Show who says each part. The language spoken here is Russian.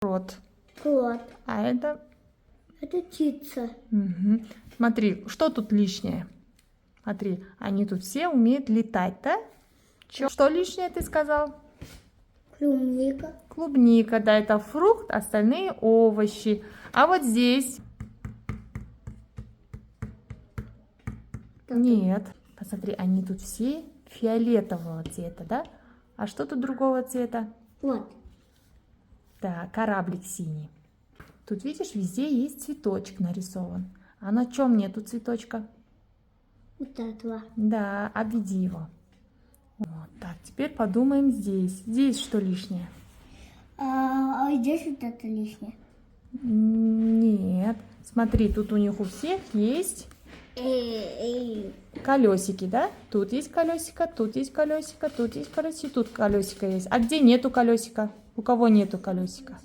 Speaker 1: Крот.
Speaker 2: Крот.
Speaker 1: А это...
Speaker 2: Это птица.
Speaker 1: Мгм. Смотри, что тут лишнее? Смотри, они тут все умеют летать, да? Что лишнее ты сказал?
Speaker 2: Клубника.
Speaker 1: Клубника, да, это фрукт, остальные овощи. А вот здесь... Нет. Посмотри, они тут все фиолетового цвета, да? А что тут другого цвета?
Speaker 2: Вот.
Speaker 1: Да, кораблик синий. Тут, видишь, везде есть цветочек нарисован. А на чем нету цветочка?
Speaker 2: Вот этого.
Speaker 1: Да, обведи его. Вот так, теперь подумаем здесь. Здесь что лишнее?
Speaker 2: А здесь вот это лишнее.
Speaker 1: Нет. Смотри, тут у них у всех есть колесики, да? Тут есть колесико, тут есть колесико, тут есть колесико, тут колесико есть. А где нету колесика? У кого нету колесика?